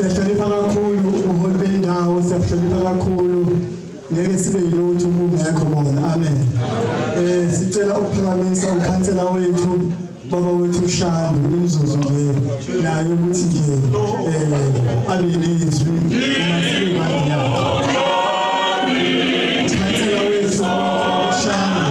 siyahlonipha kakhulu ubuholi bendawo, siyahlonipha kakhulu ngeke sibe yilutho ungekho bona. Amen. Sicela ukuphakamisa ukhansela wethu baba wethu Shandu imizuzu nje nayo ukuthi nje abelizwi umasika yakhe. Ukhansela wethu Shandu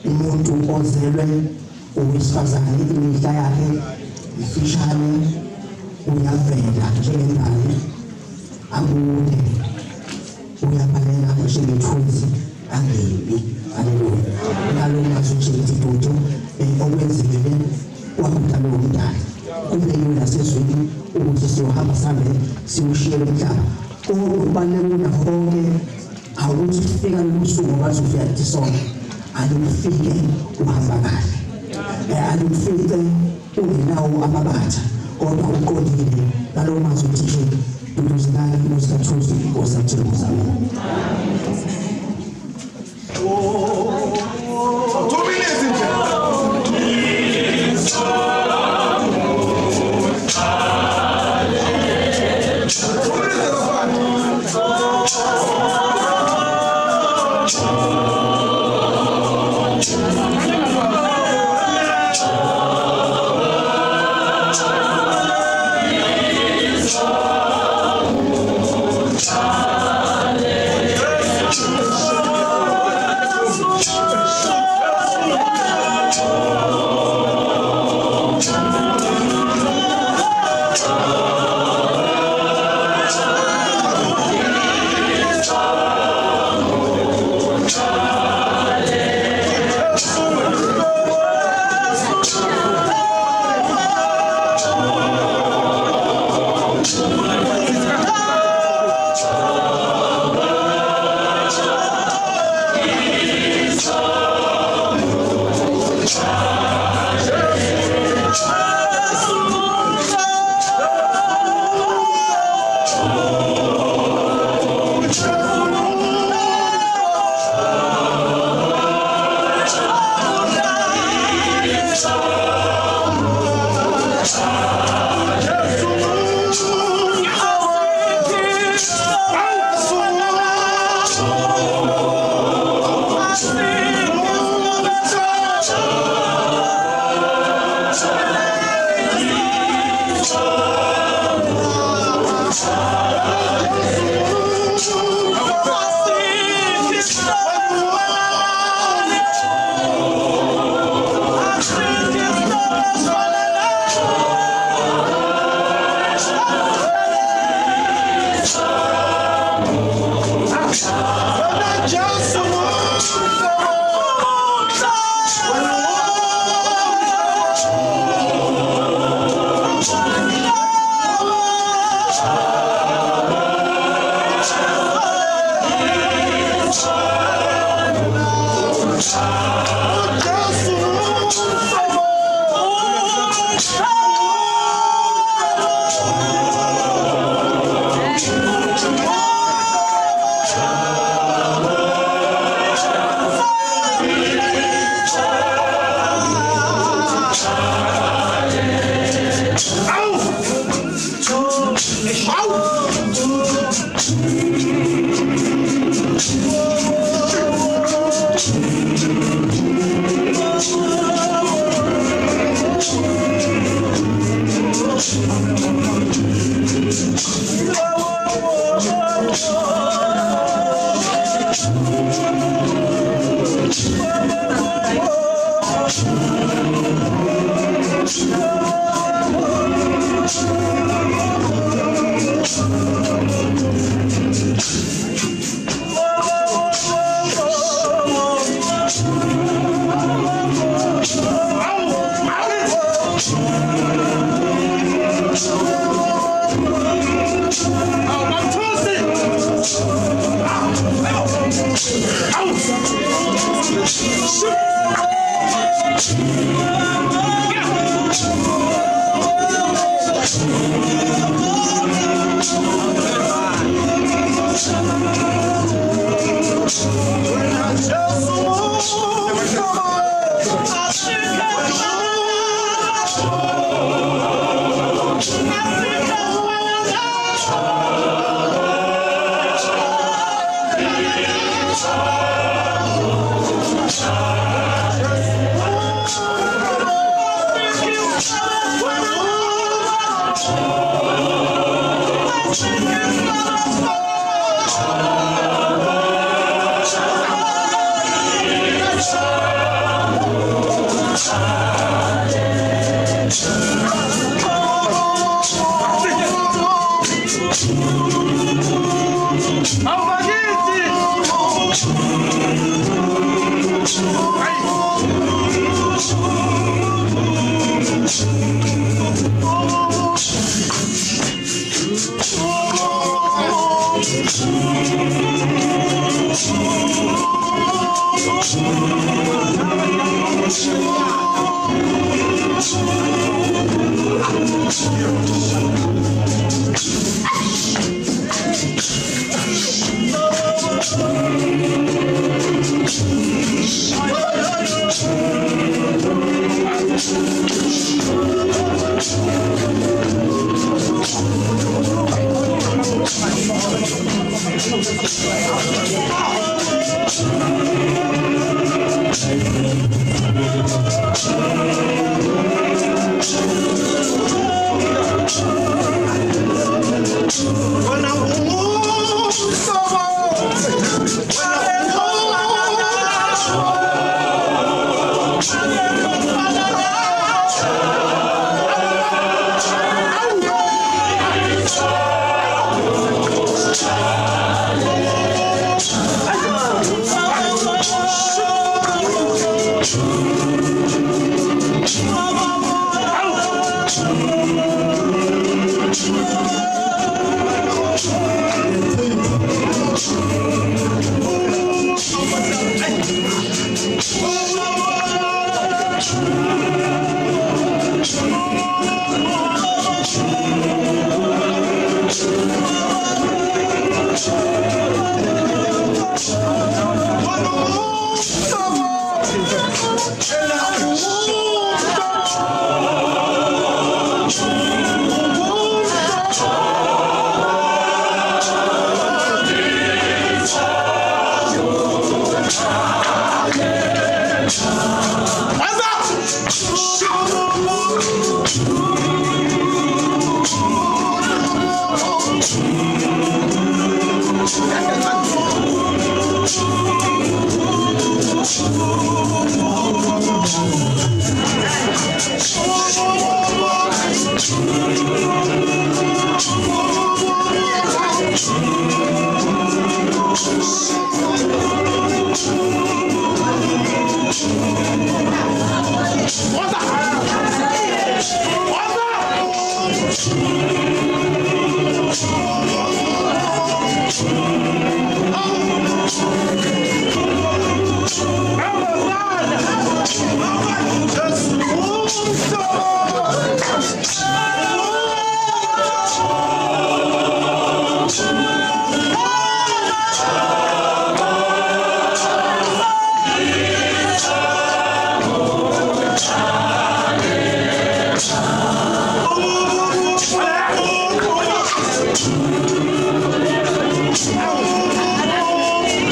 umuntu ozelwe owesifazane imihla yakhe ifishane uyavela njengengane akude uyabaleka njengethunzi angebi. Haleluya. Ngalo mazwi nje izidudu okwenzekile kwakudala umntana kumele nasezweni ukuthi siyohamba sambe siwushiye umhlaba. Kubalulekile konke awuthi ufika losuku wathi ufika isonto alufike uhamba kahle, alufike ungenawo amabatha kodwa uqondile. Ngalo mazwi nje uduzana umusathuzi osathembuzayo.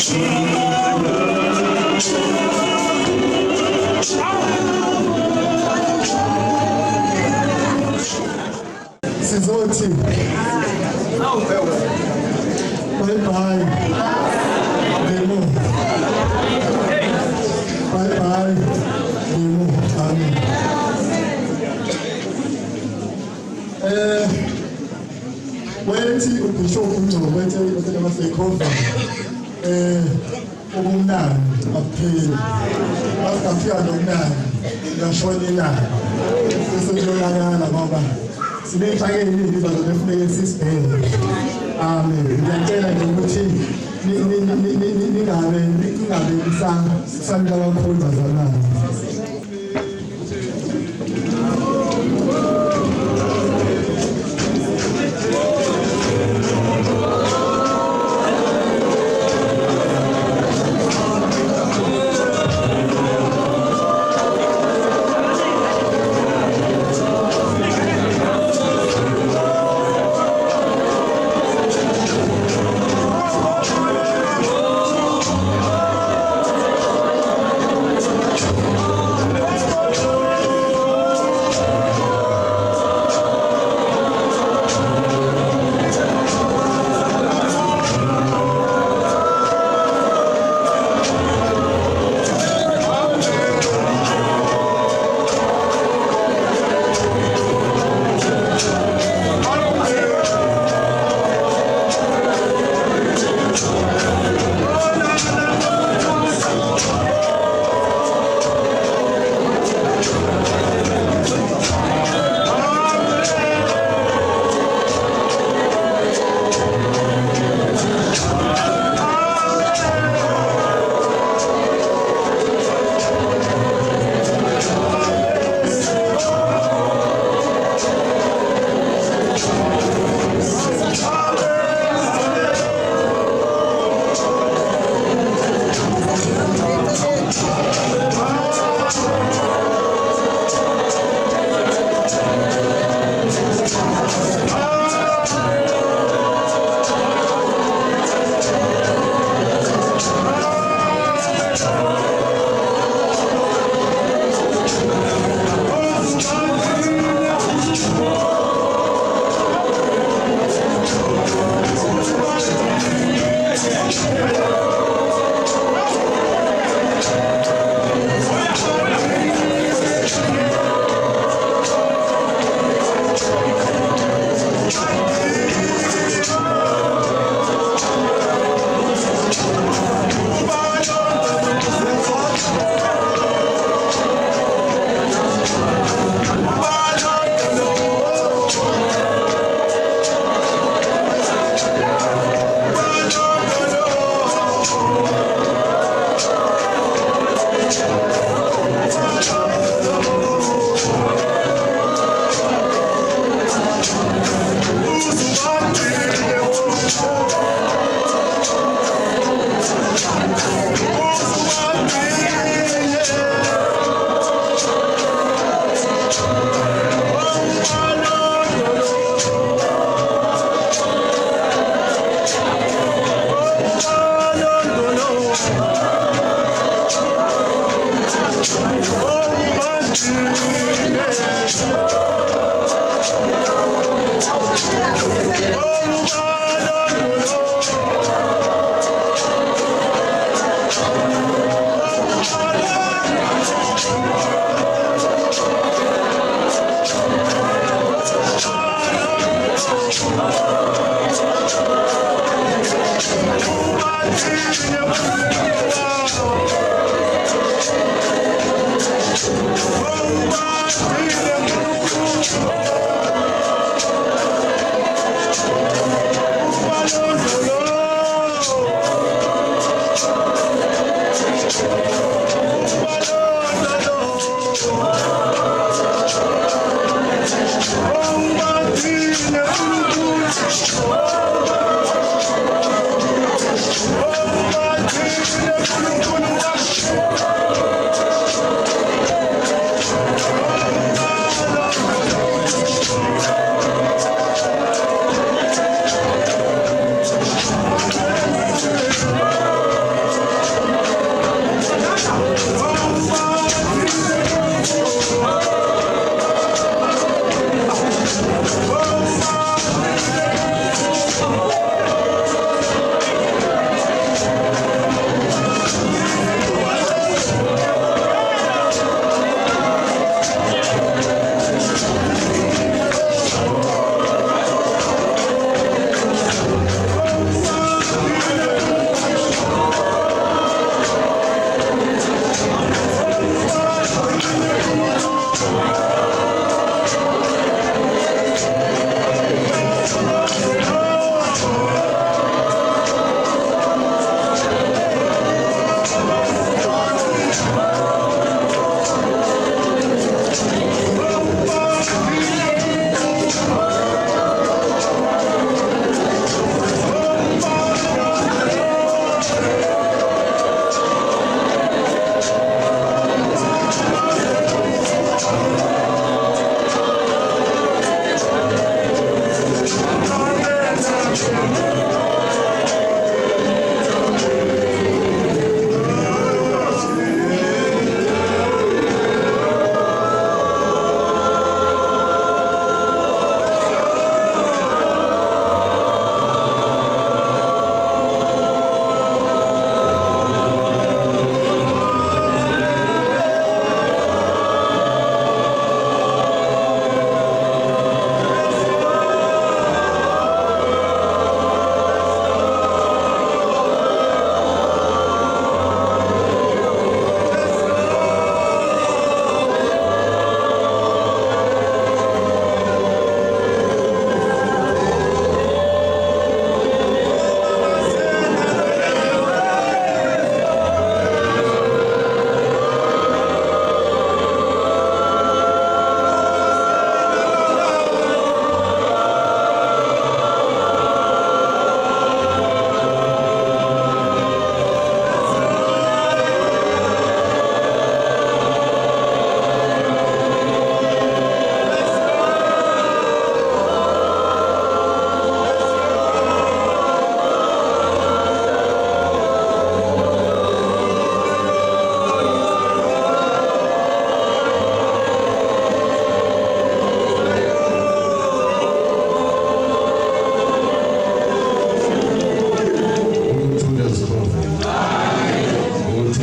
Sizothi bye bye Demo bye bye Demo amen wethi ubishop uNgcobo wethi abasekhova ubumnandi akupheli afika nomnandi ngashona ilanga sesiyolanyana ngoba sinefake izinto zokufuneka sisibheke amen ngiyacela nje ukuthi ningabe isandla kakhulu bazalwane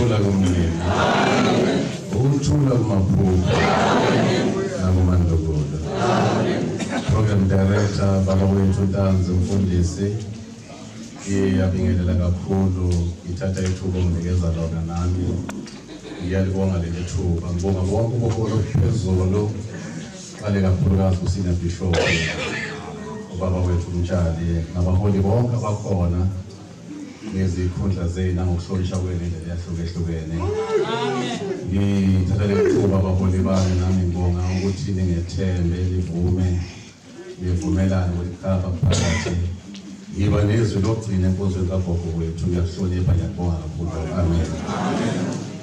ukuthula kumlimi ukuthula kumaphupho nakumandokodo. Program Director baba wethu Ntanzi Mfundisi iyabingelela kakhulu ithatha ithuba umnikeza lona nami ngiyalibonga leli thuba ngibonga bonke ubuholo phezulu qale kakhulukazi kusina Bishop ubaba wethu Mtshali nabaholi bonke abakhona nezikhundla zenu ngokuhlolisha kwenu indlela yahlukehlukene. Ngithatha leli thuba abaholi bami nami ngibonga ukuthi ningethembe nivumelane ukukhapha phakathi yiba nezwi lokugcina enkonzweni kagogo wethu. Ngiyakuhlonipha ngiyabonga kakhulu. Amen.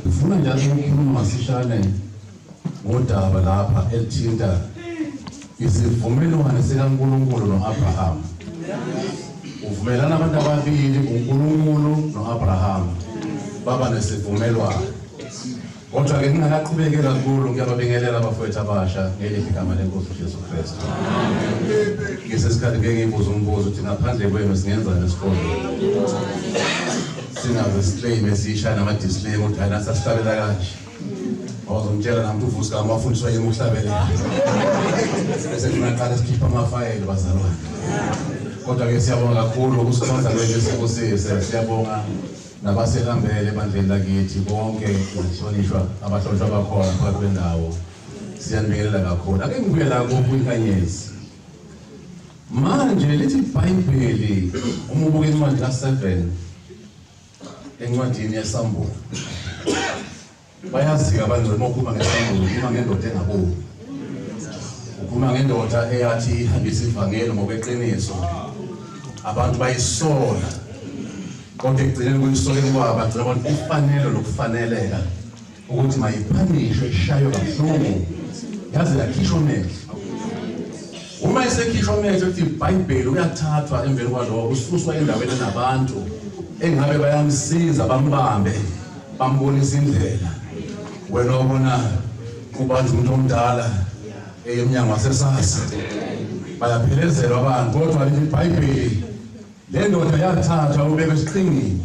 Ngifuna njalo ukukhuluma masishane ngodaba lapha elithinta isivumelwano sikaNkulunkulu no-Abraham. Uvumelana abantu ababili uNkulunkulu no-Abraham baba nesivumelwano. Kodwa-ke ngingakaqhubeki kakhulu ngiyababingelela abafowethu abasha ngelithi igama leNkosi uJesu Kristu. Ngesesikhathi ngeke ngibuze umbuzo ukuthi ngaphandle kwenu singenzani esikoleni. Sinazo isiclaim esisha nama-display ukuthi hayi nasasihlabela kanje. Wazongitshela nami ukuthi uvusi kama wafundiswa yini ukuhlabelela. Bese ngingaqala sikhipha amafayeli bazalwane. Kodwa-ke siyabonga kakhulu ukusikhonza kwethu sikubusise. Siyabonga nabasehambele ebandleni lakithi bonke nahlonishwa abahlonishwa bakhona phakathi kwendawo. Siyanibingelela kakhulu. Ake ngibuye la kuyinkanyezi. Manje lithi iBhayibheli uma ubuka incwadi ka-7 encwadini yeSambulo. Bayazi abantu uma ukhuluma ngeSambulo ukhuluma ngendoda engabovu. Ukhuluma ngendoda eyathi ihambisa ivangeli ngokweqiniso. Abantu bayisola. Kodwa ekugcineni kuyisoleni kwabo bagcina abantu kufanele nokufaneleka ukuthi mayiphanishwe ishaywe kabuhlungu yaze yakhishwa amehlo. Uma esekhishwa amehlo ukuthi iBhayibheli uyathathwa emveni kwalokho ususwa endaweni nabantu engabe bayamsiza bambambe bambonisa indlela. Wena ubona kubantu umuntu omdala emnyango wasesasa bayaphelezelwa abantu. Kodwa lithi iBhayibheli le ndoda yathathwa ubeka esiqhingini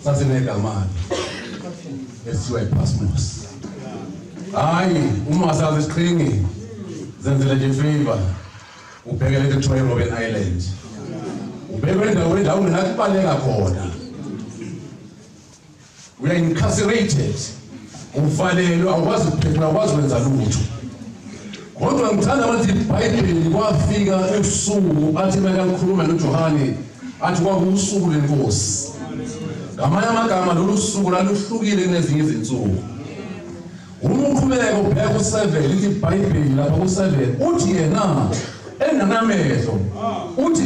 sasinegama esithiwa iPasmos. Hayi uma sazi isiqhingi zenzela nje favor ubhekele eTroy Robben Island. Ubekwe endaweni la ungenakubaleka khona. We are incarcerated. Uvalelwe awukwazi ukuphefumula awukwazi ukwenza lutho. Kodwa ngithanda ukuthi iBhayibheli kwafika ebusuku athi makakhuluma noJohane athi kwakusuku lenkosi. Ngamanye amagama lolu suku laluhlukile kunezinye izinsuku. Uma uqhubeka ubheka u7 lithi iBhayibheli lapha ku7 uthi yena enganamehlo uthi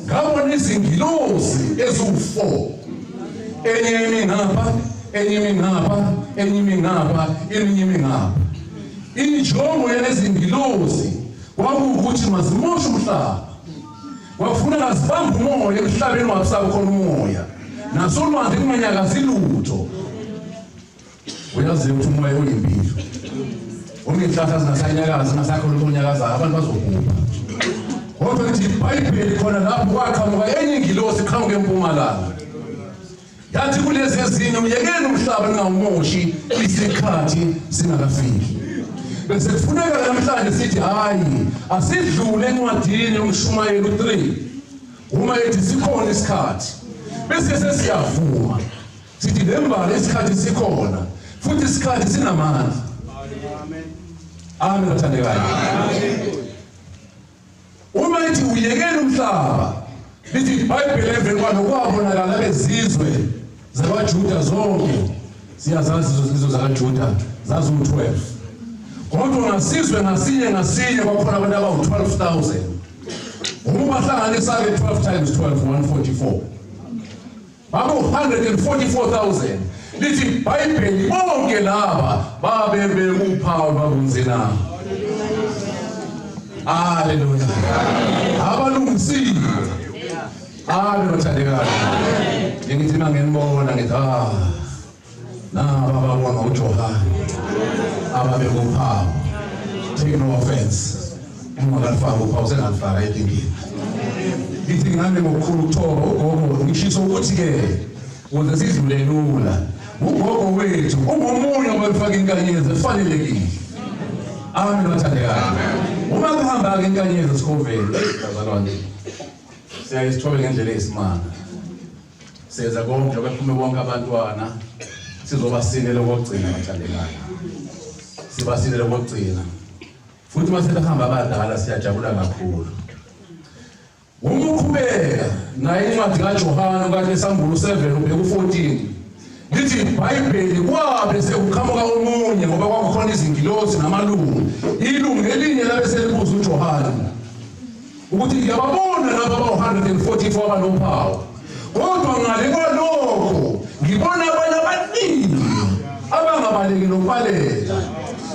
ngabona izingilosi eziwu4 enye imi ngapha enye imi ngapha enye imi ngapha enye imi ngapha. Injongo yalezingilosi kwakuwukuthi mazimoshe umhlaba. Kwafuna azibambe umoya emhlabeni wabusaba khona umoya. Nasolwandle kunganyakazi lutho. Uyazi ukuthi umoya uyimpilo. Ungehlahla zingasanyakazi zingasakhona ukunyakaza abantu bazogubha. Kodwa lithi iBhayibheli khona lapho kwaqhamuka enye ingilosi iqhamuka empumalanga. Yathi kulezi ezinye uyekeni umhlaba ningawumoshi isikhathi singakafiki. Bese kufuneka namhlanje sithi hayi asidlule encwadini yoMshumayeli 3 uma ethi sikhona isikhathi bese sesiyavuma sithi lembala isikhathi sikhona futhi isikhathi sinamandla. Amen. Amen bathandekayo. Uma ethi uyekeni umhlaba lithi iBhayibheli emveni kwalo kwabonakala bezizwe zabaJuda zonke. Siyazazi izizwe zakaJuda zazu12. Kodwa ngasizwe ngasinye kwakhona abantu abawu12,000. Uma bahlanganisa ke 12 times 12 144. Babu 144,000. Lithi iBhayibheli bonke laba babe bekuphawu babunzina. Hallelujah. Abalungisiwe. Amen bathandekayo. Ngithi mangenibona ngithi naba babona uJohane ababekuphawu. Take no offense. Ungalifaka uphawu sengalifaka enkingeni. Ngithi ngane ngokukhulu ukuthoba ugogo ngishisa ukuthi ke ukuze sidlule lula. Ugogo wethu ungomunye wabafaka inkanyezi efanelekile. Amen bathandekayo. Uma kuhamba ke inkanyezi esikoveni bazalwane. Siyayisithola ngendlela eyisimanga. Seza konke bephume bonke abantwana sizobasinela kokugcina bathandekayo. Sibasinele kokugcina. Futhi mase behamba abadala siyajabula kakhulu. Uma uqhubeka naye incwadi kaJohane okanye eSambulo 7 ubheka u14 lithi iBhayibheli kwabe sekuqhamuka omunye ngoba kwakukhona izingilosi namalungu. Ilungu elinye labe selibuza uJohane ukuthi ngiyababona laba aba-144 abanophawu. Kodwa ngale kwalokho ngibona abanye abaningi abangabaleki nokubalela.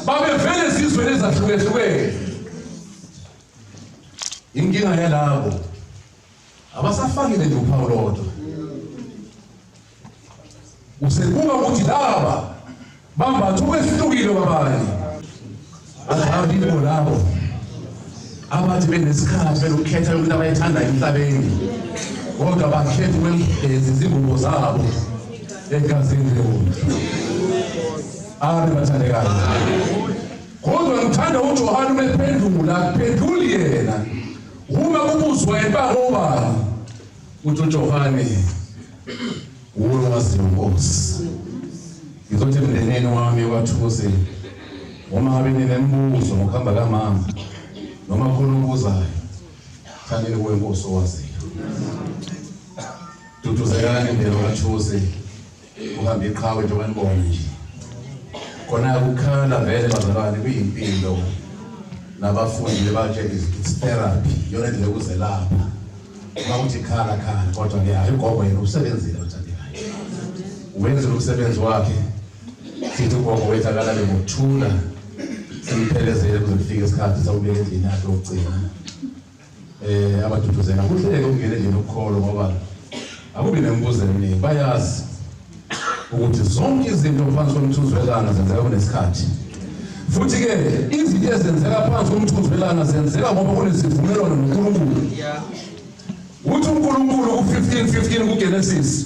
Babe vele sizwe ezahlukehlukene. Inkinga yalabo abasafakile nje uphawu lodwa. Usekuba ukuthi laba bambatha okwehlukile kwabanye. Ababibo labo abathi benesikhathi belokhetha ukuthi abayithanda emhlabeni. Kodwa bakhetha ukwengeza izingubo zabo egazini lemuntu. Amen bathandekayo. Kodwa ngithanda uJohane umephendula kuphenduli yena. Uma kubuzwa empakobani uthi uJohane uwazi uNkosi. Ngizothi emndenini wami kwaThukuze uma ngabe ninembuzo ngokuhamba kaMama noma khona ubuzayo thandeni kuwe Nkosi owaziyo. Duduzelani indlela kaThukuze uhambe iqhawe nje wanibona nje. Khona ukukhala vele bazalwane kuyimpilo. Nabafundi baje is therapy yona indlela yokuzelapha. Uma uthi khala kodwa ke hayi ugogo yena usebenzile uthandekayo. Wenza umsebenzi wakhe. Sithi ugogo wethu akalale ngokuthula. Simphelezele kuze kufike isikhathi sawubeka endlini yakhe yokugcina. Abaduduzela kuhleke ukungena endlini yokukholo ngoba akubi nembuzo eminingi. Bayazi ukuthi zonke izinto phansi komthunzi welanga zenzeka kunesikhathi. Futhi ke izinto ezenzeka phansi komthunzi welanga zenzeka ngoba kunesivumelwano noNkulunkulu. Uthi uNkulunkulu ku15:15 kuGenesis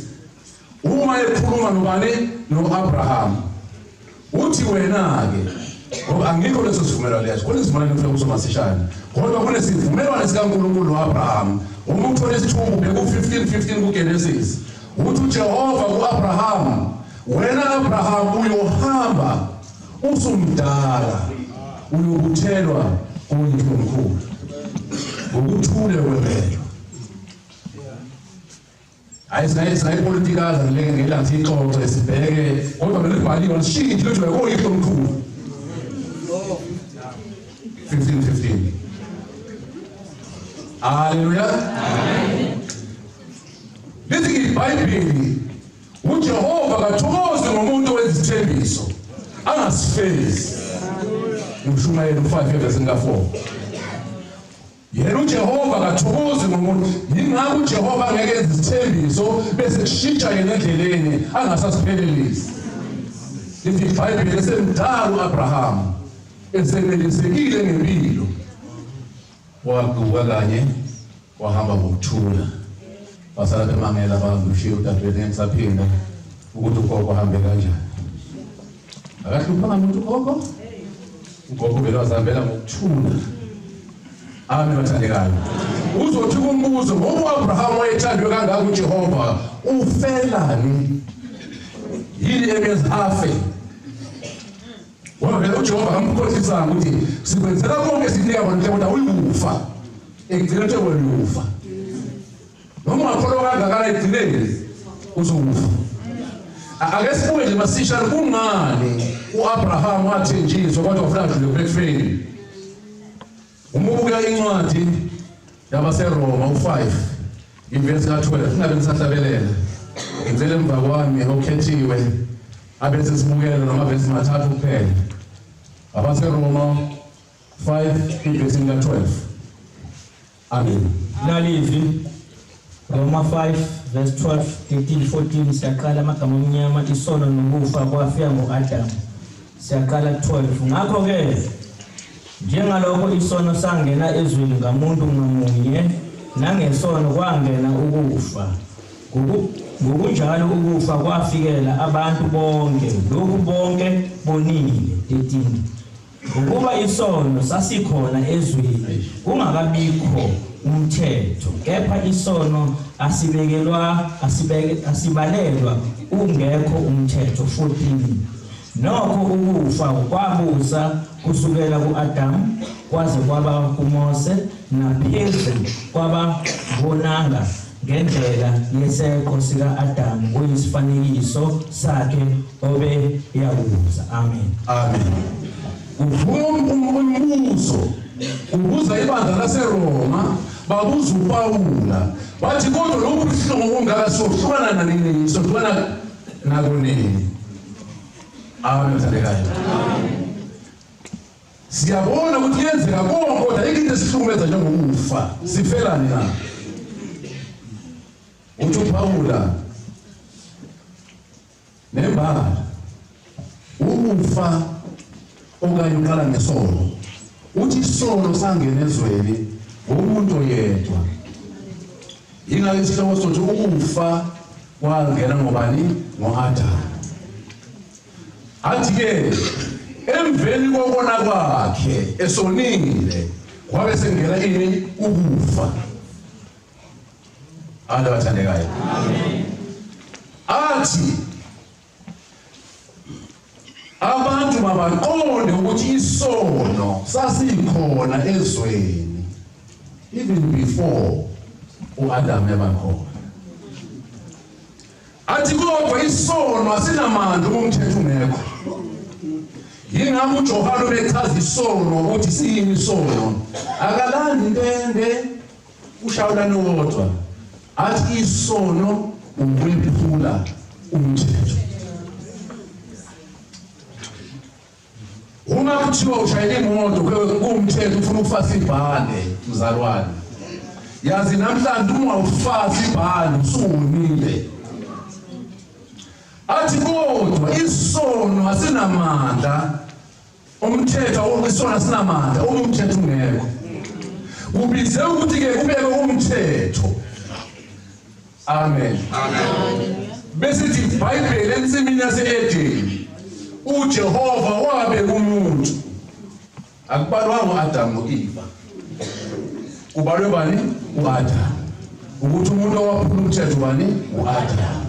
uma ekhuluma nobani noAbraham uthi wena ke ngoba angikho leso sivumelwano leso khona isivumelwano kufanele usomasishane kodwa kunesivumelwano sikaNkulunkulu noAbraham. Uma uthola isithungu beku15:15 kuGenesis uthi uJehova kuAbraham wena Abraham uyohamba usumdala uyobuthelwa kuyihlo omkhulu ngokuthule kwempela. Ayisinayi politikaza ngeke ngelanthi ixoxe sibheke kodwa vele libhaliwe lishiye into yakuyihlo omkhulu. 15:15. Haleluya. Lithi iBhayibheli uJehova kathokozi ngomuntu wezithembiso angasifezi. Umshumayeli 5:4. Yena uJehova kathokozi ngomuntu. Yingakho uJehova angeke ezithembiso bese kushintsha yena endleleni angasasiphelelisi. Lithi iBhayibheli esemdala uAbraham esenelisekile ngempilo. Waguqa kanye wahamba ngokuthula. Basala bemangela abantu ushiya uDadewethu ngisaphinda ukuthi ugogo ahambe kanjani. Akahluphanga umuntu ugogo. Ugogo vele wazihambela ngokuthula. Amen bathandekayo. Uzothi umbuzo ngoba uAbraham wayethandwe kangaka uJehova ufelani? Yini emenza afe? Ngoba vele uJehova amkhohlisa ukuthi sikwenzela konke sinika abantu kodwa uyikufa. Ekugcina nje wena noma ungakholwa kangaka egcineni uzokufa. Ake sibuye nje masishane kungani uAbraham wathenjiswa kodwa ufuna adlule kubekufeni. Uma ubuka incwadi yabaseRoma u5 ivesi ka12 singabe nisahlabelela. Ngicela emva kwami okhethiwe abese sibukela noma bese mathathu kuphela. AbaseRoma 5 ivesi ka12. Amen. Nalivini Roma 5:12, 13, 14 siyaqala amagama omnyama isono nokufa kwafika ngoAdamu. Siyaqala 12. Ngakho ke njengalokho isono sangena ezweni ngamuntu ngamunye nangesono kwangena ukufa. ngokunjalo ukufa kwafikela abantu bonke, lokhu bonke bonile. 13 ukuba isono sasikhona ezweni kungakabikho umthetho, kepha isono asibalelwa ungekho umthetho. 14 nokho ukufa kwabusa kusukela ku-Adamu kwaze kwaba kuMose, naphezu kwababonanga ngendlela yeseko sika-Adamu kuyisifanekiso sakhe obeyakuza. Amen. Amen. Umbuzo ubuza ibandla laseRoma, babuza uPawula bathi kodwa lokhu buhlungu ongaka sohlukana nanini, sohlukana nakunini. Amen. Siyabona ukuthi yenzeka konke kodwa ikinto esihlukumeza njengokufa sifelani na. Uthi uPawula nembala ukufa okanye uqala ngesono. Uthi isono sangena ezweni umuntu yedwa. Ingake isihloko sothi ukufa kwangena ngobani? Ngo-Adamu. Athi-ke emveni kokubona kwakhe esonile kwabe sengena ini? Ukufa. Abantu abathandekayo. Amen. Athi abantu mabaqonde ukuthi isono sasikhona ezweni even before uAdam yabakhona. Athi kodwa isono asinamandla umthetho ungekho. Yingakho uJohane bechaza isono ukuthi siyini isono. Akalandi intende ushawula nowodwa. Athi isono ukwephula umthetho. Uma kuthiwa ushayela imoto kumthetho ufuna ukufasa ibhande mzalwane, yazi namhlanje uma ufasa ibhande usunile. Athi kodwa isono asinamandla umthetho, isono asinamandla umthetho ungekho. Kubize ukuthi ke kubeke umthetho. Amen. Amen. Besithi iBhayibheli ensimini yase-Edeni uJehova wabeka umuntu, akubalwanga uAdamu noEva, kubalwe bani? uAdamu. Ukuthi umuntu owaphula umthetho bani? uAdamu.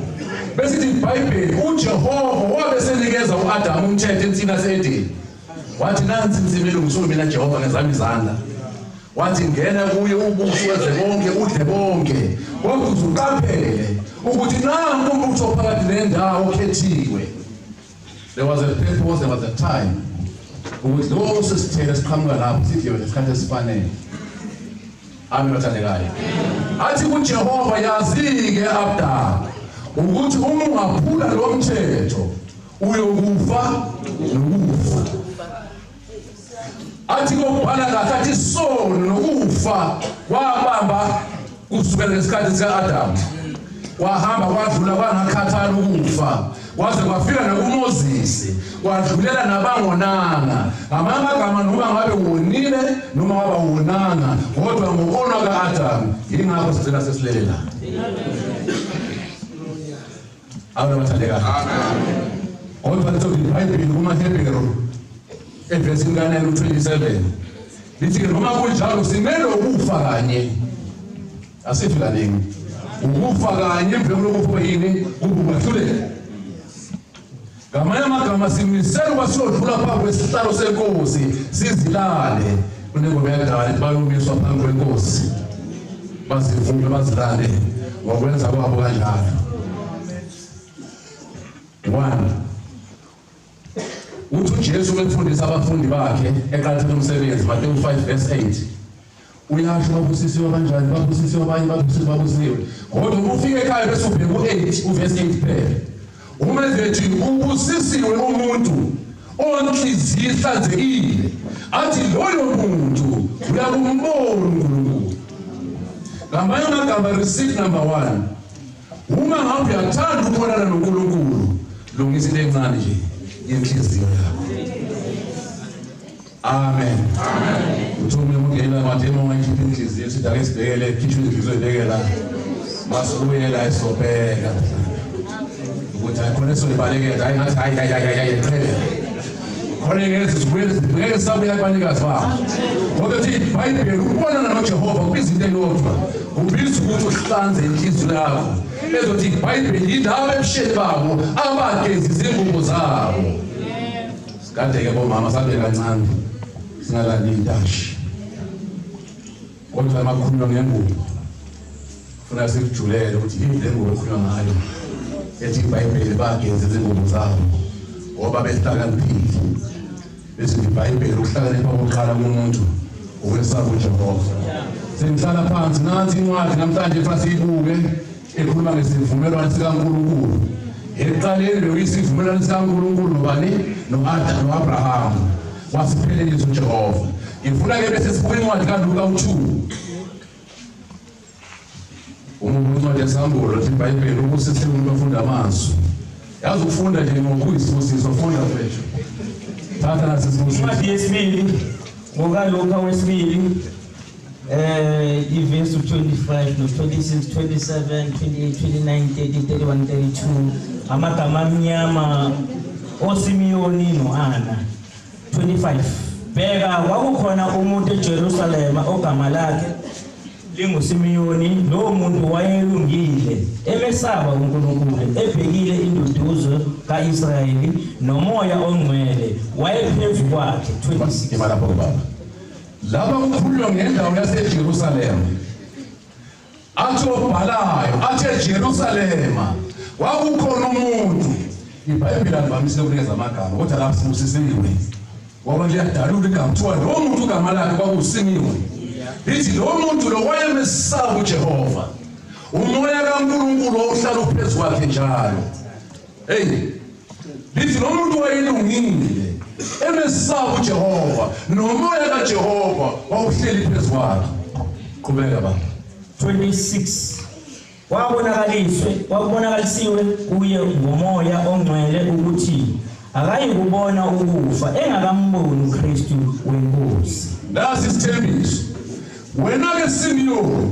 Besithi iBhayibheli uJehova wabe senikeza uAdamu umthetho ensimini yase-Edeni. Wathi nansi insimini elungiswe mina Jehova ngezami izandla. Wathi ngena kuye ubuso wenze bonke udle bonke. Kodwa uzuqaphele ukuthi nanku umuntu ophakathi nendawo okhethiwe. There was a purpose, there was a time. Ukuthi lo sisithele siqhamuka lapho sifiwe lesikhathi esifanele. Amen bathandekayo. Athi kuJehova yazi-ke Adamu ukuthi uma ungaphula lo mthetho uyokufa nokufa. Athi kokubhala kahle isono nokufa kwabamba kusukela lesikhathi sika-Adamu. Wahamba kwadlula kwangakhathali ukufa. Waze kwafika nakuMoses, wadlulela nabangonanga. Amagama noma ngabe wonile noma waba wonanga, kodwa ngokona kaAdamu yingakho sigcina sesilela. Abantu abathandekayo. Amen. Kodwa lithi iBhayibheli kumaHebheru evesini ka-9 u-27 lithi noma kunjalo simele ukufa kanye. Asifi kaningi. Ukufa kanye emveni kokufa yini? Kubukahlulela. Ngamanye amagama simisela ukuba siyodlula phambi kwesihlalo senkosi sizilale. Kunengoba yakudala bayomiswa phambi kwenkosi. Bazivume bazilale ngokwenza kwabo kanjalo. 1 uthi uJesu befundisa abafundi bakhe eqalisa umsebenzi Mateyu 5:8. Uyasho babusisiwe kanjani? Babusisiwe abanye babusisiwe. Kodwa ufike ekhaya bese ubheka u8 uverse 8 kuphela. Uma ethi ubusisiwe umuntu onhliziyo ihlanzekile, athi loyo muntu uyakumbona uNkulunkulu. Ngamanye amagama receipt number 1. Uma ngabe uyathanda ukubonana noNkulunkulu, lungisa into encane nje inhliziyo yakho. Amen. Amen. Uthome ungena mathemo ngikhipha inhliziyo sithi ake sibhekele khishwe inhliziyo ebhekela masibuyela esobheka. leso libalekela hayi ngathi hayi khona ngeke sabuya abanikazi babo ngoba uthi iBhayibheli ukubona noJehova kubizinto elodwa ubiza ukuthi uhlanze inhliziyo yakho ezothi iBhayibheli indaba ebusheni babo abagezi izingubo zabo sikade ke bomama sabe kancane singalali intashi kodwa amakhulunywa ngengubo funa sikujulele ukuthi yini le ngubo ekhulunywa ngayo ethi iBhayibheli bagezi izingubo zabo ngoba behlakaniphile bese iBhayibheli ukuhlakanipha kokuqala komuntu ukwesaba uJehova sengihlala phansi nansi incwadi namhlanje fasiyibuke ekhuluma ngesivumelwano sikaNkulunkulu eqaleni lokuyisivumelwano sikaNkulunkulu nobani noAdam noAbraham wasiphelelisa uJehova ngifuna ke bese sibuke incwadi kaLuka 2 umuntu wayesambulo ukuthi iBhayibheli ukusise umuntu ofunda amazwi yazi ukufunda nje ngokuyisibusiso ufunda mfethu thatha nasisibusiso incwadi yesibili ngokaLuka wesibili verse 25 no 26 27 28 29 30 31 32 amagama amnyama oSimiyoni noAna 25 bheka kwakukhona umuntu eJerusalema ogama lakhe linguSimiyoni lo muntu wayelungile emesaba uNkulunkulu ebhekile induduzo kaIsrayeli nomoya ongcwele wayephezu kwakhe 26 imali lapho baba laba kukhulunywa ngendawo yaseJerusalema athi obhalayo athi eJerusalema kwakukhona umuntu iBhayibheli alivamise ukunikeza amagama kodwa lapho sibusisiwe ngoba liyadalula igama kuthiwa lo muntu igama lakhe kwakuSimiyoni lithi lo muntu lo wayemesaba uJehova umoya kaNkulunkulu ohlala uphezu kwakhe njalo lithi lo muntu wayelungile emesaba uJehova nomoya kaJehova wawuhleli phezu kwakhe qhubeka baba 26 wabonakalisiwe kuye ngomoya ongcwele ukuthi akayi kubona ukufa engakamboni uKristu wenkosi nasi isithembiso wena ke Simiyoni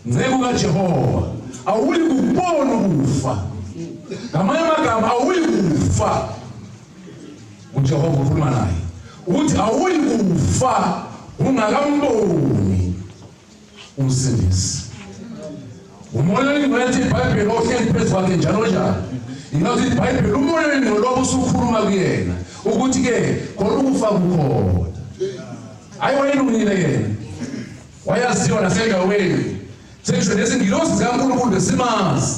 nceku kaJehova awuli kubona ukufa ngamanye amagama awuli kufa uJehova ukhuluma naye uthi awuli kufa ungakamboni umsindisi umoya engcwele iBhayibheli ohleli phezu kwakhe njalo njalo ingathi iBhayibheli umoya engcwele usukhuluma kuyena ukuthi ke khona ukufa kukhona hayi wayelungile yena wayaziwa nasendaweni sekusho nezingilosi zikaNkulunkulu besimazi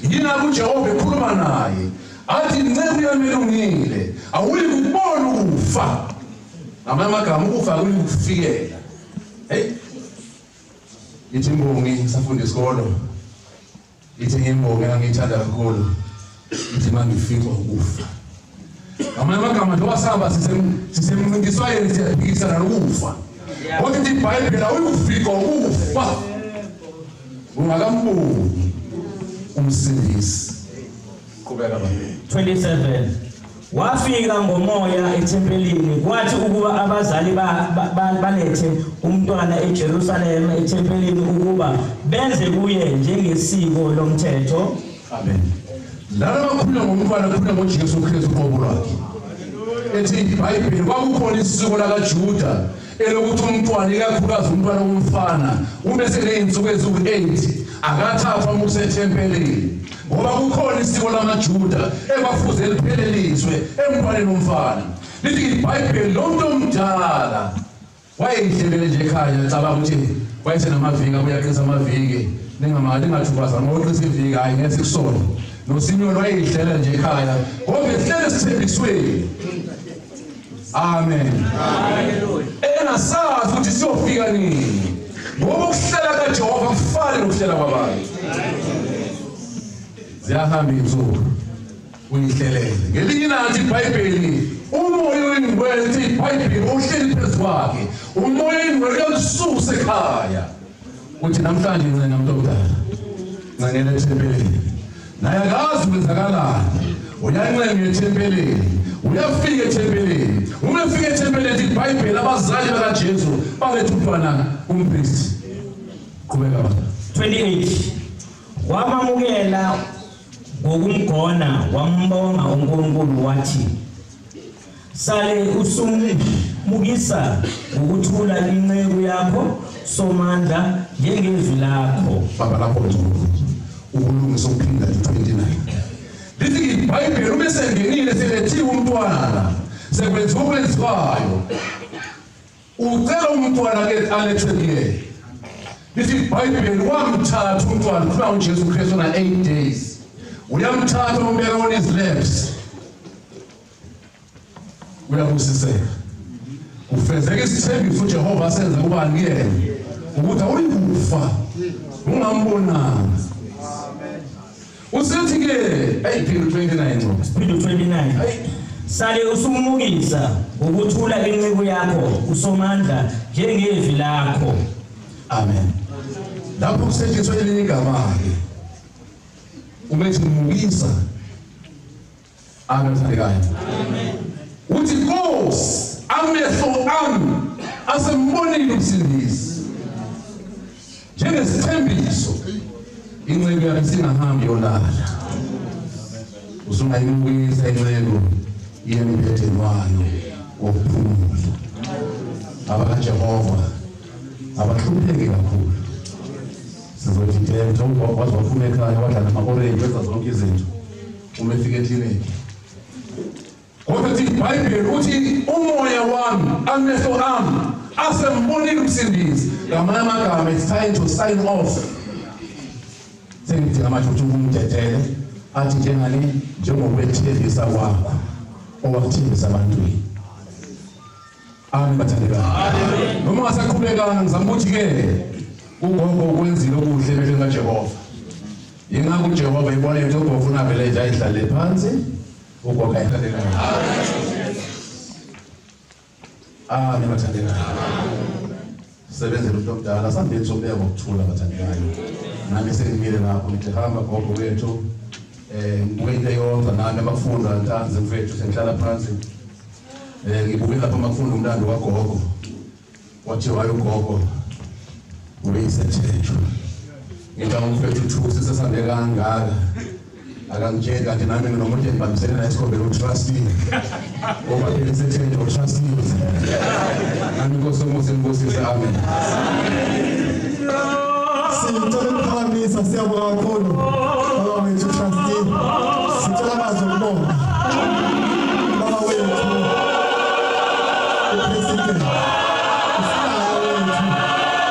yina uJehova ekhuluma naye athi nceku yami elungile awuli kubona ukufa ngamanye amagama ukufa akuli kufikela ithi imbongi safunda isikolo ithi imbongi angiyithanda kakhulu ithi mangifika ukufa ngamanye amagama njengoba sihamba sisemncintiswaneni siyaphikisana nokufa kodwa ithi iBhayibheli awuyikufika ukufa ungakamboni umsindisi qhubeka baba 27 wafika ngomoya ethempelini kwathi ukuba abazali balethe umntwana eJerusalema ethempelini ukuba benze kuye njengesiko lomthetho amen lana bakhuluma ngomntwana kukhuluma ngoJesu Kristu uqobo lwakhe ethi iBhayibheli kwakukhona isiko lakaJuda elokuthi umntwana ikakhulukazi umntwana womfana ubese leinsuku eziwu8 akathathwa umuse ethempelini ngoba kukhona isiko lamaJuda ekwafuze lipheleliswe emntwaneni womfana lithi iBhayibheli lo muntu omdala wayeyihlelele nje ekhaya ngicabanga ukuthi wayesenamaviki uyaqisa amaviki ningathubaza ngoqisa iviki hayi ngeke sikusona noSimiyoni wayeyihlela nje ekhaya ngoba ihlele sithembisweni amen haleluya engasazi ukuthi siyofika nini ngoba ukuhlela kaJehova kufana nokuhlela kwabantu ziyahamba insuku uyihlelele ngelinye nathi iBhayibheli umoya oyingcwele iBhayibheli ohleli phezu kwakhe umoya oyingcwele uyasusa ekhaya uthi namhlanje ngicela umuntu omdala ngcela ethempelini naye akazi kwenzakalani uyancenga ethempelini uyafika ethempelini uma efika ethempelini iBhayibheli abazali bakaJesu balethe umntwana umpriest qhubeka baba 28 wamamukela ngokumgona wambonga uNkulunkulu wathi sale usumukisa ukuthula inceku yakho somandla njengezwi lakho. Baba lapho ukulungisa ukuphinda 29 lithi iBhayibheli uma sengenile selethiwe umntwana sekwenziwa okwenziwayo ucela umntwana ke alethwe kuye. Lithi iBhayibheli wamthatha umntwana kuba uJesu Kristu na 8 days uyamthatha umbeka on his laps uyabusiseka ufezeke isithembiso uJehova asenza kubani yena ukuthi awuyikufa ungambonanga. Usithi ke eyiphilo 29 Philo 29 sale usumukisa ukuthula inceku yakho usomandla njengezwi lakho. Amen. Lapho kusetshenziswa elinye igama ke umethi mukisa. Amen. Amen. Uthi Nkosi amehlo ami asembonile umsindisi njengesithembiso inceku yakhe singahambi yolala usungayibuyisa inceku yemphethweni wayo wokuphumula. AbakaJehova abahlupheke kakhulu sizothi njengoba waphuma ekhaya wadlala ama-orange wenza zonke izinto uma efika eklinikhi. Kodwa ithi iBhayibheli uthi umoya wami amehlo ami asembonile umsindisi. Ngamanye amagama it's time to sign off. Sengithi amanje ukuthi umdedele athi njengokwethembisa kwakho owakuthembisa abantwini. Amen bathandekayo. Noma ngasaqhubekanga ngizama ukuthi ke ugogo ukwenzile okuhle emehlweni kaJehova. Yingakho uJehova ibona into obofuna vele nje ayihlale phansi ugogo ayithandekayo. Amen bathandekayo. Sebenzela umuntu omdala sambeni sobeka ngokuthula bathandekayo. Nami sengimile lapho ngithi hamba gogo wethu ngikwenze yonke nami abafunda ntanzi mfethu sengihlala phansi ngibuke lapha makufunda umlando kagogo wathi wayo ugogo ubeyisethetho ngicabanga umfethu uthusi sesambe kangaka akangitshela kanti nami nginomuntu engibambisene naye isikhombela utrustee ngoba isethetho utrustee nami Nkosi ngibusise. Amen. Sicela ukuphakamisa siyabonga kakhulu baba wethu trustee. Sicela amazwi okubonga baba wethu upresident usihlalo wethu wethu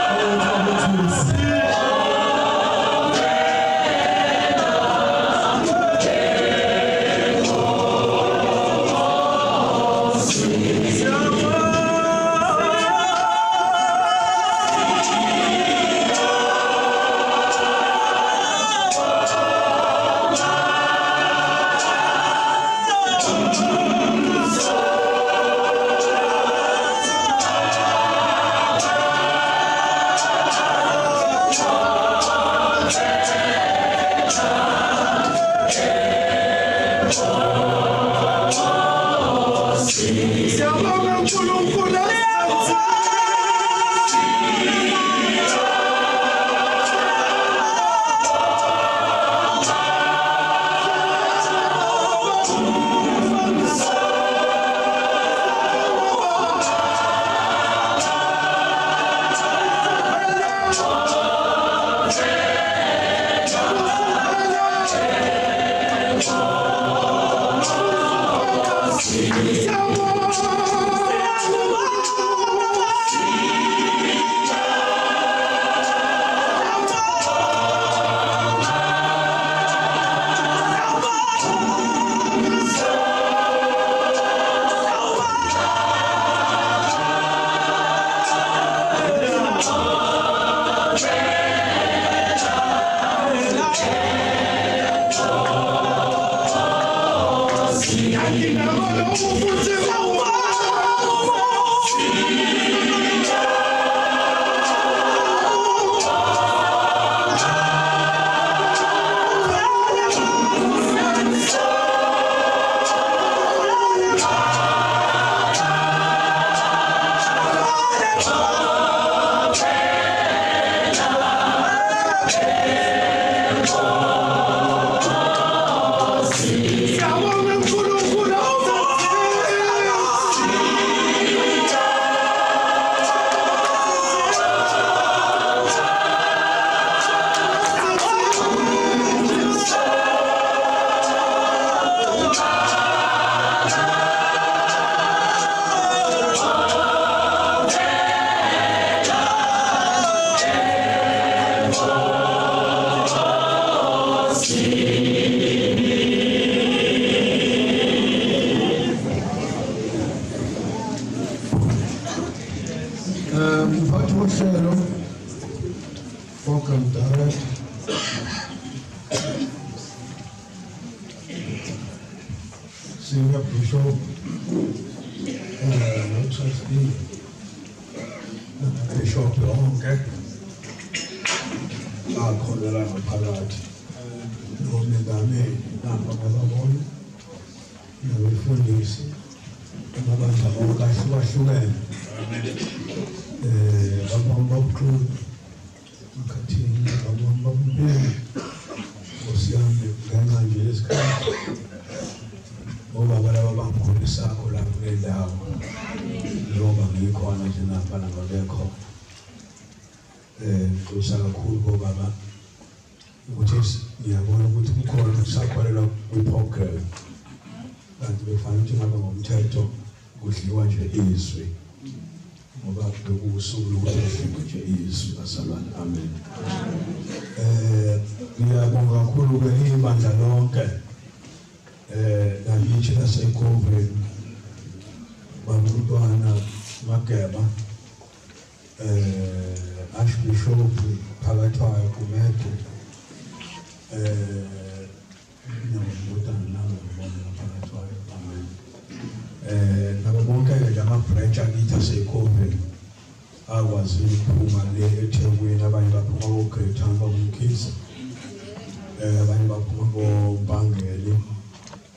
Siyabonga uNkulunkulu mphathi wohlelo program director senior bishop no-trustee bishop lonke akholela ngaphakathi nomengameli namba ngababona nabefundisi amabandla bonke ahlukahlukene abamba ukhulu makhathini abamba umpili osiyambe ngenxa nje yesikhathi ngoba laba bangikholisakho la kule ndawo njengoba ngikhona nje napha nababekho ngikusa kakhulu bobaba ukuthi ngiyabona ukuthi kukhona kusakholelwa kwi-program kanti befanele ukuthi ngabe ngomthetho kudliwa nje izwi ngoba bekuwusuku lokuhlinga nje izwi asalwane amen. Ngiyabonga kakhulu-ke ibandla lonke nalithi laseNkoveni babantwana Mageba Archbishop phakathwayo kuMedu nabo bonke-ke nje ama-branch akithi aseNkoveni akwazi ukuphuma le eThekwini, abanye baphuma ko-Great Hamba kumkhize, abanye baphuma ko-Bangeli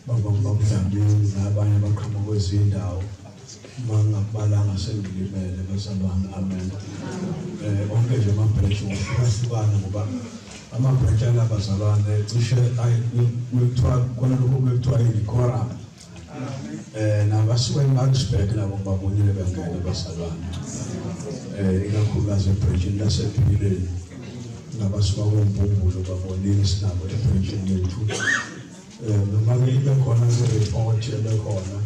babamdlambini, nabanye baqhamuka kwezindawo mangakubalanga sengilimele bazalwane amen. Onke nje ama-branch ngokwahlukana ngoba ama-branch alabazalwane cishe kuthiwa khona lokho bekuthiwa yi-quorum nabasuka eMaritzburg nabo babonile bengena bazalwane ikakhulukazi ebranchini lasePhileni nabasuka koMbumbulo babonile sinabo ebranchini yethu noma-ke ibe khona kwi-report ebekhona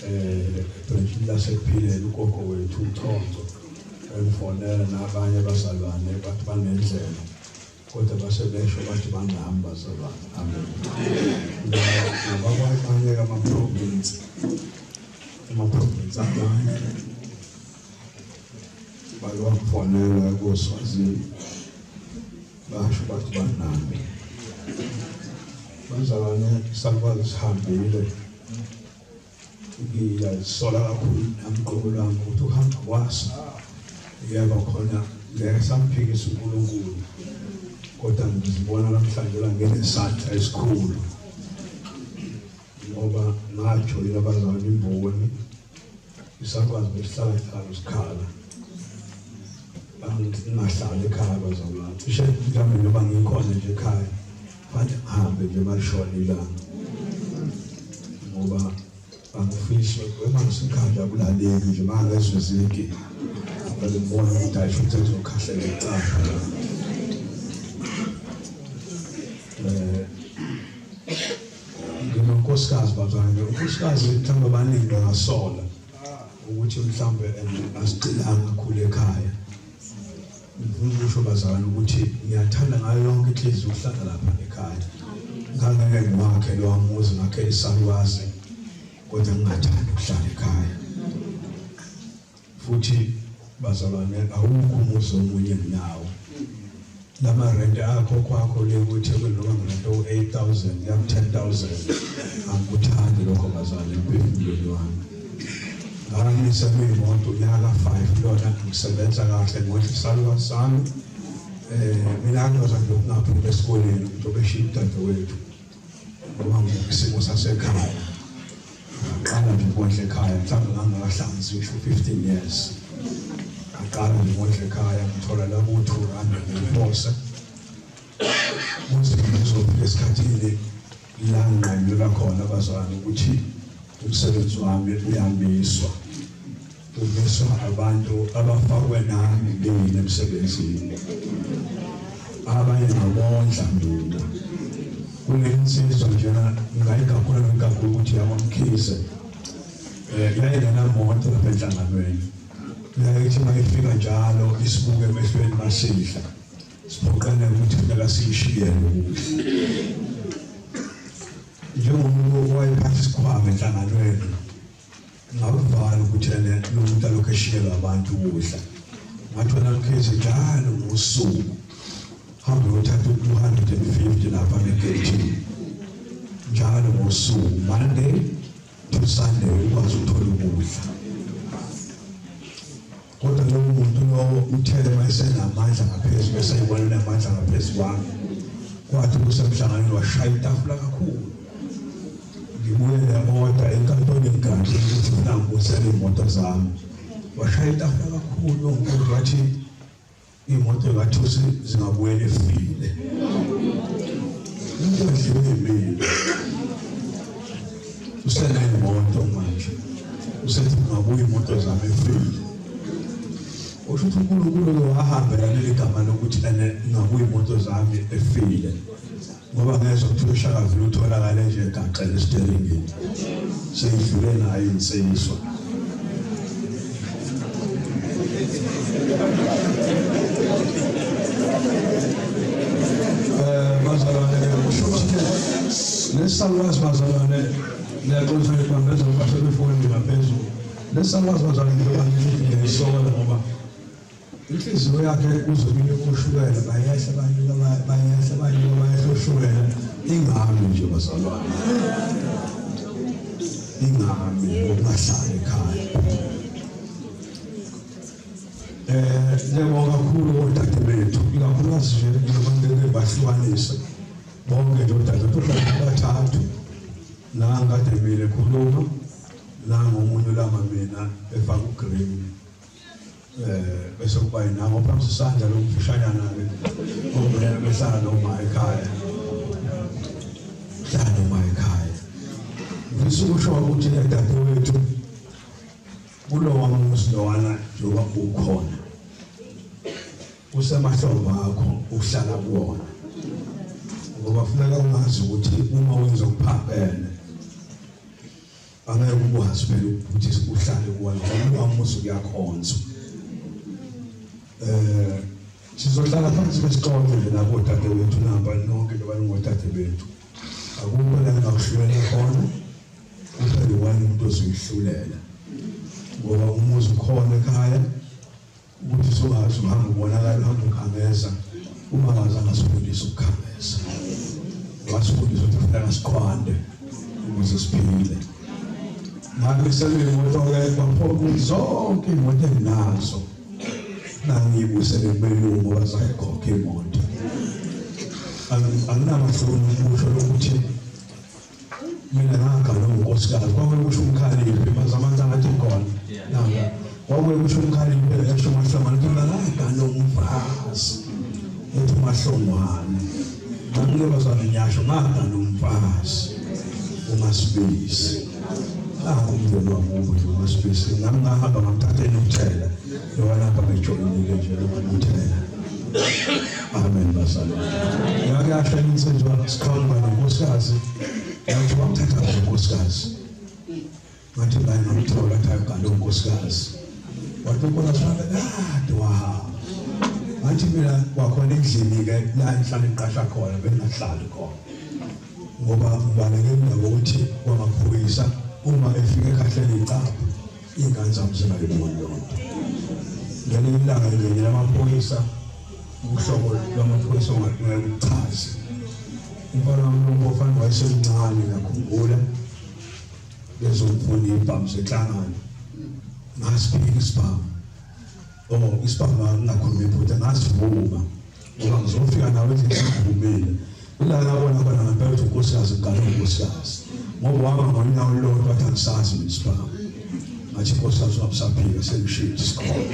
ebranchini lasePhileni ugogo wethu uThonzo emfonela nabanye bazalwane bathi banendlela kodwa basebesho bathi bangahamba bazalwane amen. Nabakwamanye ama-province amanye bakwamfonela koSwazini basho bathi banami bazalwane sakwazi sihambile ngiyazisola kakhulu namqobo lami ukuthi uhamba kwasa yeba khona ngeke samphikisa uNkulunkulu kodwa ngizibona namhlanje la nginesandla esikhulu ngoba ngajoyina abazalwane imboni isakwazi ukuhlala ekhaya sikhala ngingahlali ekhaya bazalwane cishe mhlawumbe noma ngikhona nje ekhaya fanele ngihambe nje malishona ilanga ngoba angifisi wemanje sinkhanda kulaleli nje mangezwe ziki ngibona ukuthi ayisho ukuthi ezokhahlela ecala nginonkosikazi bazalwane unkosikazi mhlawumbe abaningi bangasola ukuthi mhlawumbe asicilanga kakhulu ekhaya. Ngifuna ukusho bazalwane ukuthi ngiyathanda ngayo yonke inhliziyo ukuhlala lapha ekhaya ngangeke ngiwakhe lo muzi ngakhe isalukazi kodwa ngingathanda ukuhlala ekhaya futhi bazalwane awukho umuzi omunye nawo lama rent akho kwakho le ukuthi kuloko ngento 8,000 ya 10,000 angikuthandi lokho bazalwane empilweni wami. Ngisebe imoto nyaka 5 lona ngisebenza kahle ngoba isalukazi sami mina ngizoza ngokunaphuma esikoleni ngizobeshiya dadewethu ngoba ngisimo sasekhaya aqala nje ukondla ekhaya mhlawumbe ngangakahlanganisi cishe 15 years aqala nje ukondla ekhaya ngithola labo u200 ngiphosa muzi ngizofika esikhathini la ngiyilela khona bazalwane ukuthi umsebenzi wami uyamiswa. Umiswa abantu abafakwe nami ngene emsebenzini. Abanye ngabondla mina. Kulensizwa njena ngayikakhulu ukuthi yamamkhize. Yayingena moto lapha enhlanganweni. Yayithi mayifika njalo isibuke emehlweni masidla. Sibhoqane ukuthi kufuneka siyishiye lokudla. Njengomuntu owayephatha isikhwama enhlanganweni, ngakuvala ukuthi lo muntu alokhu eshiyela abantu ukudla. Ngathola mkhize njalo ngosuku. Hambe uyothatha 250 lapha ngegethini. Njalo ngosuku, Monday to Sunday ukwazi ukuthola ukudla. Kodwa lo muntu lowo uthele wayesenamandla ngaphezulu, bese eyibona namandla ngaphezulu kwami. Kwathi kusemhlanganweni washaya itafula kakhulu. Ngibuye nemoto enkantolo enkantolo ukuthi ngibusele imoto zami. Washaya itafula kakhulu ngoba wathi imoto yakhe zingabuyela efile. Into endleleni usele imoto manje. Usethi ngabuye imoto zami efile. Ushuthi uNkulunkulu wahambela leli gama lokuthi ngabuye imoto zami efile. Ngoba ngezwe ukuthi uShaka vele utholakala nje egaxele steringini. Seyidlule nayo inseyiswa. Bazalwane ushuthi lesalwazi bazalwane leqoqo lebambezo basebefoni ngaphezulu. Lesalwazi bazalwane ngiyobanike ngesola ngoba inhliziyo yakhe uzobile ushukela bayehla ushukela ingami nje bazalwane. Ingami ngokuhlala ekhaya. Ngiyabonga kakhulu odade bethu, ikakhulukazi nje ngizobanike bahlukanise bonke nje odade bathathu la ngade mile khuluma la ngomunye lama mina efaka ugreen. Bese kuba yinamo phambi sisandla lokufishanyana ke obulele behlala noma ekhaya. Hlala noma ekhaya. Ngifisa ukusho ukuthi edade wethu kulowa umusilowana njengoba ukhona. Usemahlobo akho uhlala kuwona. Ngoba kufuneka ungazi ukuthi uma wenza ukuphambene angeke ukwazi phela ukuthi uhlale kuwona ngoba umuzi uyakhonza. Sizohlala phansi besixoxe nabo odade wethu namba nonke labangodade bethu. Akukho la ngakuhlulela khona. Uphele wani umuntu ozihlulela. Ngoba umuzi ukhona ekhaya ukuthi sowazi uhamba ubonakala uhamba ukhangeza uma ngaze ngasifundisa ukukhangeza. Wasifundisa ukuthi kufuneka sikhwande ukuze siphile. Ngabe selimoto-ke baphoqa zonke imoto enginazo nangibusele kubelungu bazayikhokha imoto. Anginamahloni ukusho lokuthi mina ngagana unkosikazi kwakukusho umkhaliphi mazamanzi angathi khona. Nanga kwakukusho umkhaliphi esho mahlomane ukuthi ngagana umfazi ethi mahlomane. Ngakule bazalwane nyasho ngagana umfazi uMasibisi. Umndeni wami uMasibisi nami ngahamba ngamthatha enokuthela lowanapha bejoyinile nje lokuthela. Amen bazalwane. Ngakasha insizwa sikhamba nonkosikazi. Yathi wamthatha unkosikazi. Ngathi la ngamthola thagana unkosikazi. Wathi ukona sana kade wahamba. Ngathi mina wakhona endlini ke la enhlala iqasha khona bengahlali khona. Ngoba ngibaleke indaba ukuthi kwamaphoyisa uma efike ekhahlele icapha ingane zami zingayiboni lonto. Ngelinye ilanga ngelinye amaphoyisa uhlobo lwamaphoyisa ongaqhubeka ukuchaza. Umfana wami ofana wayesemncane ngakhumbula bezomfuna ibhamu sehlangana. Ngasiphika isibhamu. Isibhamu ngingakhuluma iphutha ngasivuma. Ngoba ngizofika nawe ngivumile. Ila ngabona khona ngempela ukuthi unkosikazi ugana unkosikazi. Ngoba waba ngonyaka olulodwa wathi angisazi isibhamu. Ngathi unkosikazi wabusaphika sengishiya isikole.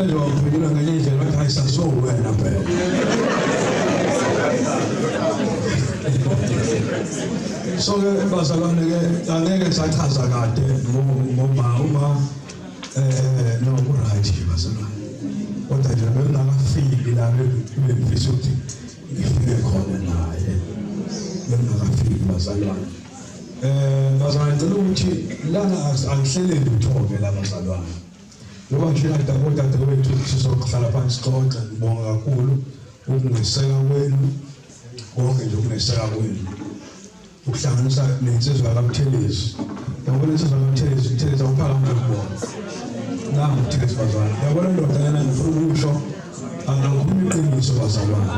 ngifuna nje waphendula ngenye indlela wathi hayi sasokuwena phela. So-ke bazalwane-ke angeke sachaza kade ngoba uma no-right bazalwane. Kodwa nje bengingakafiki la bengifisa ukuthi ngifike khona naye. Bengingakafiki bazalwane. Bazalwane ngicela ukuthi lana angihleleli uthoke la bazalwane. Ngoba nje dadewethu sizohlala phansi sixoxe, ngibonga kakhulu ukungiseka kwenu, konke nje ukuneseka kwenu. Ukuhlanganisa nensizwa kaMthelezi. Yabona insizwa kaMthelezi, uMthelezi awuphaka ngokubona. Nami uMthelezi bazalwane. Yabona ndoda yana ngifuna ukusho angikhulumi iqiniso bazalwane.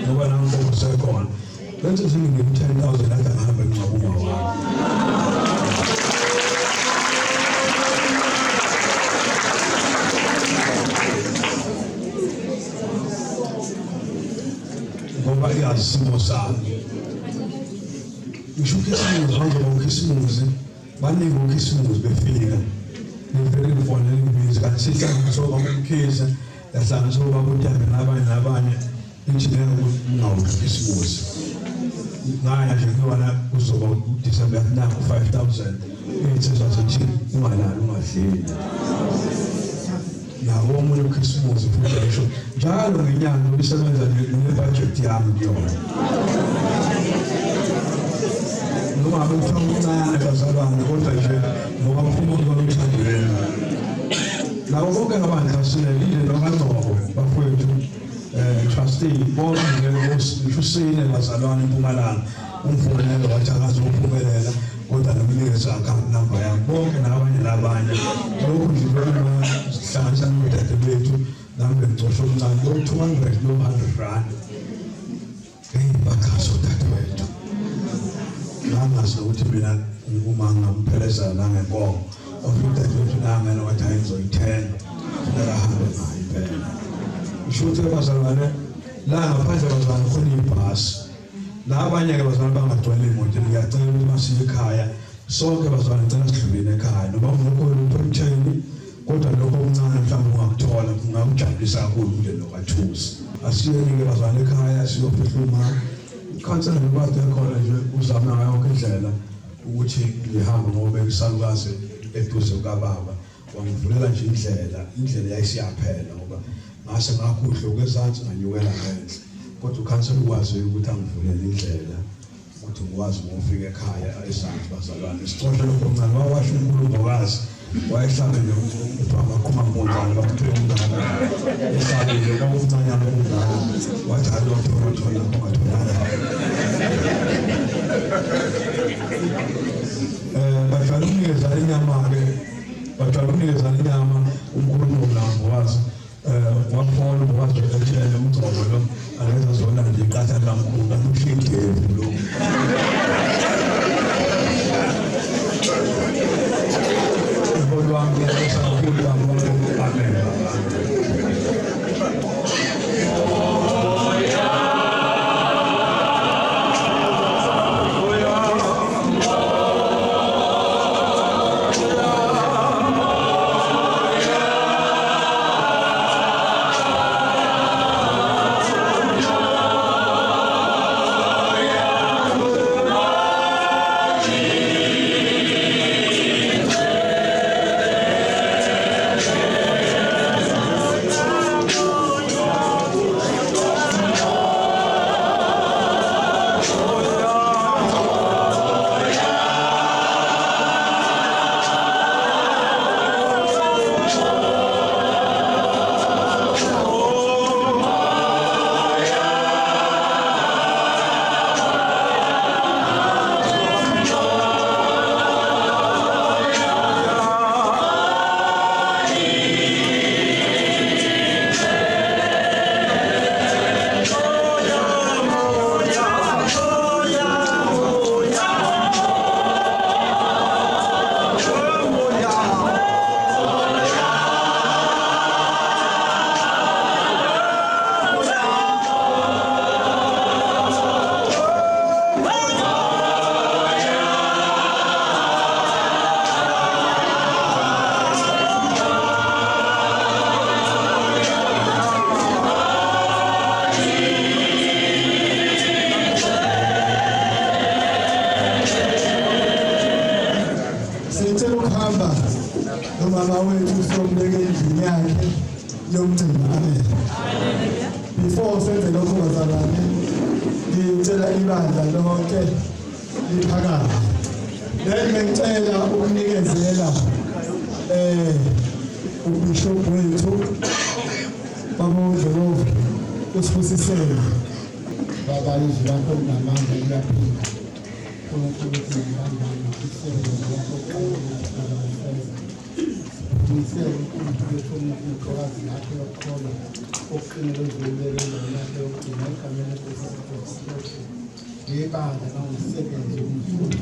Ngoba nami ngokusekhona. Let's just give 10,000 at the hand of Mabuwa. Ngoba iyasimo sami. Ngisho ukisimuzi bangoba ukisimuzi baningi ukisimuzi befika. Ngivele ngifonele ibizi kanti sihlangana soba umkhisa yahlangana soba uTambe nabanye engineer ngawukisimuzi. Ngaya nje ngiwana kuzoba uDecember nangu 5,000 insizwa zithi ungalali ungadleli. Nawo omunye uKhisimusi futhi ayisho njalo ngenyanga ubisebenza nebudget yami kuyona. Noma abafuna bazalwane kodwa nje ngoba bafuna ukuthandela. Nawo bonke abantu asilele nokanqobo bafowethu trustee bonke ngosifusile bazalwane eMpumalanga umfonelo wathi akazophumelela kodwa nomnikeza account number yakhe bonke nabanye lokhu nje lokho sihlanganisa nodadewethu nambe ngicosha umncane lo 200 lo 100 rand bakhaso dadewethu nangazi ukuthi mina uma ngampheleza la ngenkomo ofudadewethu nangena wathi ayizoyithenga nakahambe nayo phela. Ishuthi bazalwane la ngaphandle bazalwane khona ibhasi nabanye ke bazalwane bangadwele imoto ngiyacela ukuthi masiye ekhaya sonke bazalwane ngicela sidlulele ekhaya noma ungekho uthini kodwa lokho okuncane mhlawumbe ungakuthola kungakujabulisa kakhulu kule lokathusi asiyeni ke bazalwane ekhaya siyofihla ikhansela nobade khona nje uzama ngayo yonke indlela ukuthi ngihamba ngoba ngisalukazi eduze ukababa wangivulela nje indlela yayisiyaphela ngoba ngase ngakhuhle ukwezansi nganyukela ngenhle kodwa ukhansela ukwazi ukuthi angivulele indlela ukuthi ngikwazi ukufika ekhaya esanti bazalwane isixoxe lokho mncane wawasho uNkulunkulukazi wayehlala nje ukuthi amakhuma monjani bakuthwe umngane ehlabile kwakuncanyana umngane wathi alokho wathola ongatholanga bahlala unikeza inyama-ke bahlala unikeza inyama uNkulunkulu wazi wakhona ukwazi ukutshela umgcobo lo angeza zona nje iqatha kakhulu akushingevu lo Bolwang ngiyabonga kakhulu amen. uzombeka endlini yakhe yokugcina. Amen. Before senze lokho bazalwane, ngicela ibandla lonke liphakame. Ngicela ukunikezela ubishop wethu babodlelo usifusisele. Baba izwi lakho linamandla liyaphila. UNkulunkulu ngibambana isebenzi yakho Ngiyisele uNkulunkulu intokazi yakho yokukholwa oqinile ezwelelelo yakho yokugcina egameni leSikhosini. Ngibandla nawumsebenzi womfundi.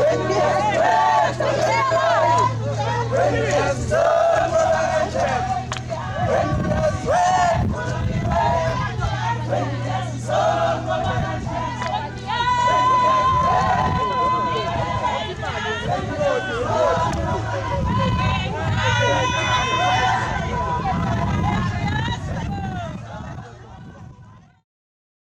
Hallelujah.